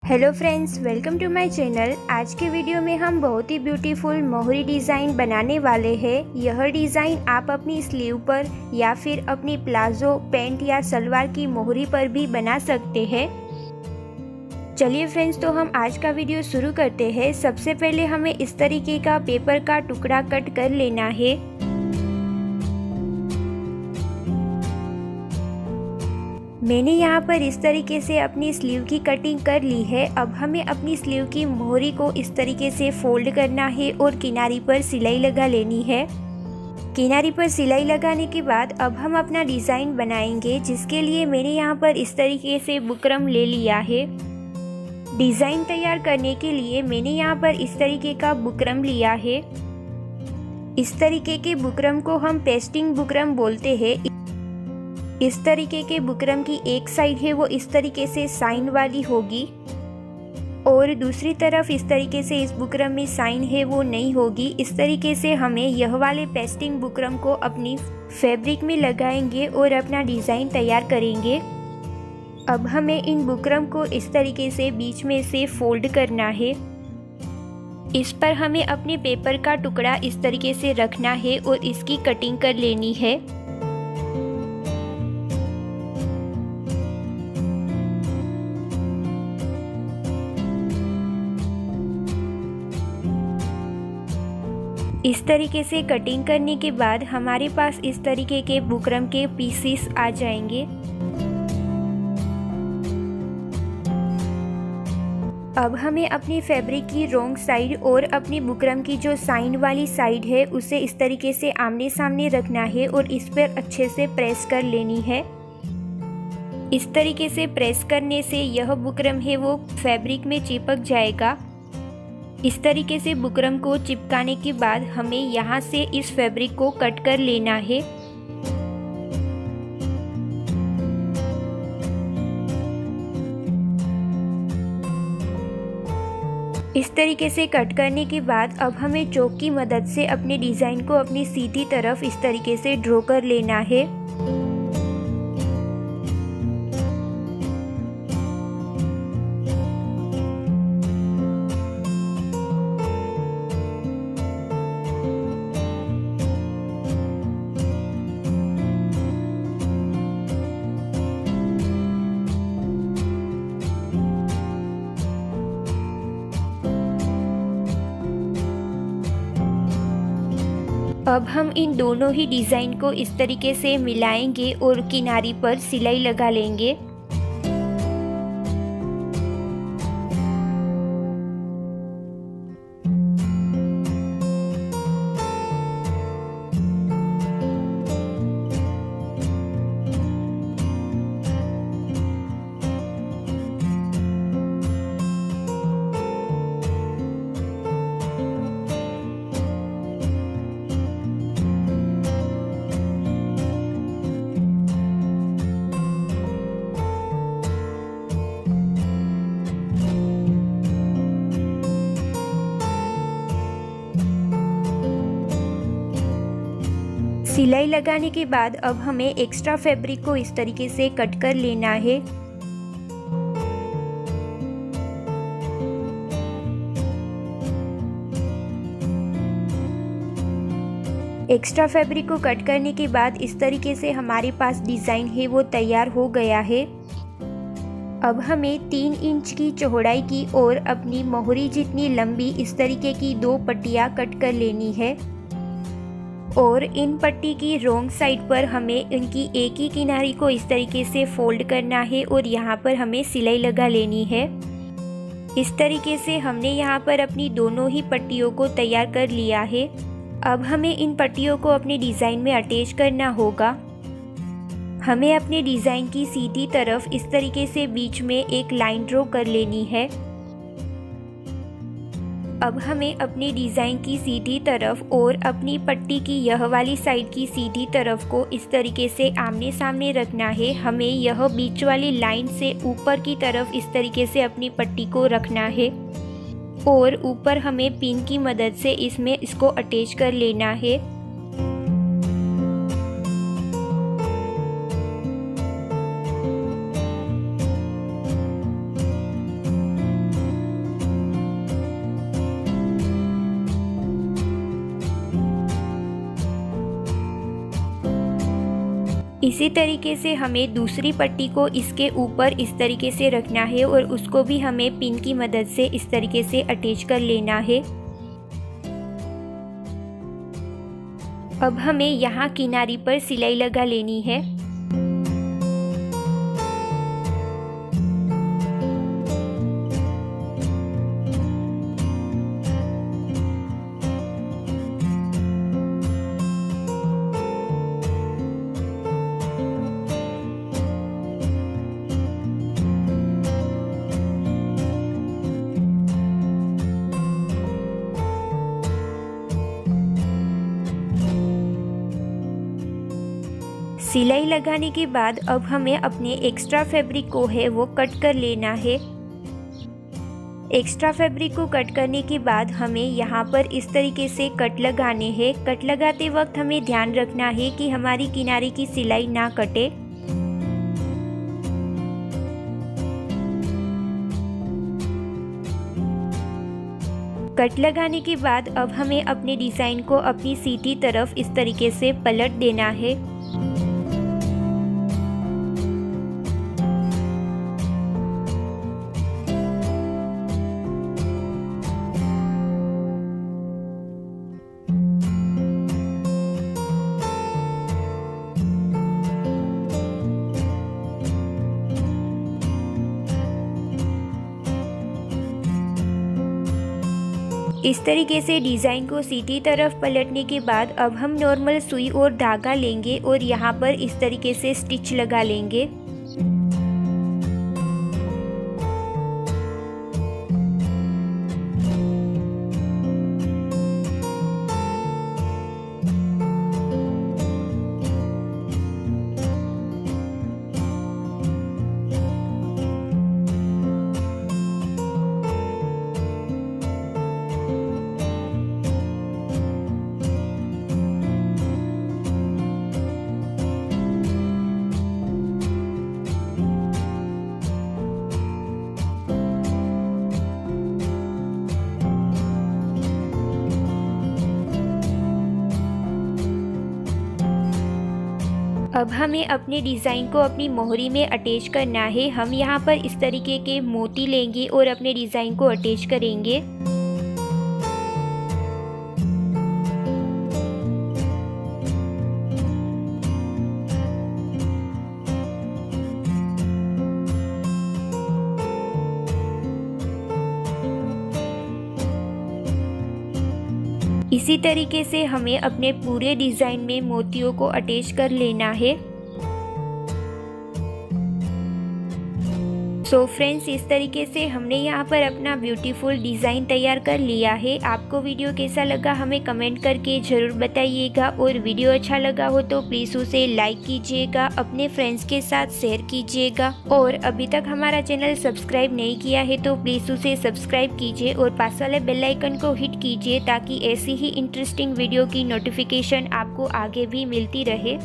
Hello friends, welcome to my channel. आज के video में हम बहुत ही ब्यूटीफुल मोहरी डिज़ाइन बनाने वाले हैं। यह डिज़ाइन आप अपनी स्लीव पर या फिर अपनी प्लाजो, पैंट या सलवार की मोहरी पर भी बना सकते हैं। चलिए फ्रेंड्स, तो हम आज का वीडियो शुरू करते हैं। सबसे पहले हमें इस तरीके का पेपर का टुकड़ा कट कर लेना है। मैंने यहाँ पर इस तरीके से अपनी स्लीव की कटिंग कर ली है। अब हमें अपनी स्लीव की मोहरी को इस तरीके से फोल्ड करना है और किनारी पर सिलाई लगा लेनी है। किनारी पर सिलाई लगाने के बाद अब हम अपना डिज़ाइन बनाएंगे, जिसके लिए मैंने यहाँ पर इस तरीके से बुकरम ले लिया है। डिज़ाइन तैयार करने के लिए मैंने यहाँ पर इस तरीके का बुकरम लिया है। इस तरीके के बुकरम को हम पेस्टिंग बुकरम बोलते हैं। इस तरीके के बुकरम की एक साइड है वो इस तरीके से साइन वाली होगी और दूसरी तरफ इस तरीके से इस बुकरम में साइन है वो नहीं होगी। इस तरीके से हमें यह वाले पेस्टिंग बुकरम को अपनी फैब्रिक में लगाएंगे और अपना डिज़ाइन तैयार करेंगे। अब हमें इन बुकरम को इस तरीके से बीच में से फोल्ड करना है। इस पर हमें अपने पेपर का टुकड़ा इस तरीके से रखना है और इसकी कटिंग कर लेनी है। इस तरीके से कटिंग करने के बाद हमारे पास इस तरीके के बुकरम के पीसेस आ जाएंगे। अब हमें अपनी फैब्रिक की रॉन्ग साइड और अपनी बुकरम की जो साइन वाली साइड है उसे इस तरीके से आमने सामने रखना है और इस पर अच्छे से प्रेस कर लेनी है। इस तरीके से प्रेस करने से यह बुकरम है वो फैब्रिक में चिपक जाएगा। इस तरीके से बुकरम को चिपकाने के बाद हमें यहाँ से इस फैब्रिक को कट कर लेना है। इस तरीके से कट करने के बाद अब हमें चॉक की मदद से अपने डिज़ाइन को अपनी सीधी तरफ इस तरीके से ड्रॉ कर लेना है। अब हम इन दोनों ही डिज़ाइन को इस तरीके से मिलाएंगे और किनारी पर सिलाई लगा लेंगे। सिलाई लगाने के बाद अब हमें एक्स्ट्रा फैब्रिक को इस तरीके से कट कर लेना है। एक्स्ट्रा फैब्रिक को कट करने के बाद इस तरीके से हमारे पास डिज़ाइन है वो तैयार हो गया है। अब हमें 3 इंच की चौड़ाई की और अपनी मोहरी जितनी लंबी इस तरीके की 2 पट्टियाँ कट कर लेनी है और इन पट्टी की रॉन्ग साइड पर हमें इनकी एक ही किनारी को इस तरीके से फोल्ड करना है और यहाँ पर हमें सिलाई लगा लेनी है। इस तरीके से हमने यहाँ पर अपनी दोनों ही पट्टियों को तैयार कर लिया है। अब हमें इन पट्टियों को अपने डिज़ाइन में अटैच करना होगा। हमें अपने डिज़ाइन की सीधी तरफ इस तरीके से बीच में एक लाइन ड्रॉ कर लेनी है। अब हमें अपनी डिज़ाइन की सीधी तरफ और अपनी पट्टी की यह वाली साइड की सीधी तरफ को इस तरीके से आमने सामने रखना है। हमें यह बीच वाली लाइन से ऊपर की तरफ इस तरीके से अपनी पट्टी को रखना है और ऊपर हमें पिन की मदद से इसमें इसको अटैच कर लेना है। इसी तरीके से हमें दूसरी पट्टी को इसके ऊपर इस तरीके से रखना है और उसको भी हमें पिन की मदद से इस तरीके से अटैच कर लेना है। अब हमें यहाँ किनारी पर सिलाई लगा लेनी है। सिलाई लगाने के बाद अब हमें अपने एक्स्ट्रा फैब्रिक को है वो कट कर लेना है। एक्स्ट्रा फैब्रिक को कट करने के बाद हमें यहाँ पर इस तरीके से कट लगाने हैं। कट लगाते वक्त हमें ध्यान रखना है कि हमारी किनारे की सिलाई ना कटे। कट लगाने के बाद अब हमें अपने डिज़ाइन को अपनी सीधी तरफ इस तरीके से पलट देना है। इस तरीके से डिज़ाइन को सीधी तरफ पलटने के बाद अब हम नॉर्मल सुई और धागा लेंगे और यहाँ पर इस तरीके से स्टिच लगा लेंगे। अब हमें अपने डिज़ाइन को अपनी मोहरी में अटैच करना है। हम यहाँ पर इस तरीके के मोती लेंगे और अपने डिज़ाइन को अटैच करेंगे। इसी तरीके से हमें अपने पूरे डिज़ाइन में मोतियों को अटैच कर लेना है। सो फ्रेंड्स, इस तरीके से हमने यहाँ पर अपना ब्यूटीफुल डिज़ाइन तैयार कर लिया है। आपको वीडियो कैसा लगा हमें कमेंट करके ज़रूर बताइएगा और वीडियो अच्छा लगा हो तो प्लीज़ उसे लाइक कीजिएगा, अपने फ्रेंड्स के साथ शेयर कीजिएगा और अभी तक हमारा चैनल सब्सक्राइब नहीं किया है तो प्लीज़ उसे सब्सक्राइब कीजिए और पास वाले बेल आइकन को हिट कीजिए ताकि ऐसी ही इंटरेस्टिंग वीडियो की नोटिफिकेशन आपको आगे भी मिलती रहे।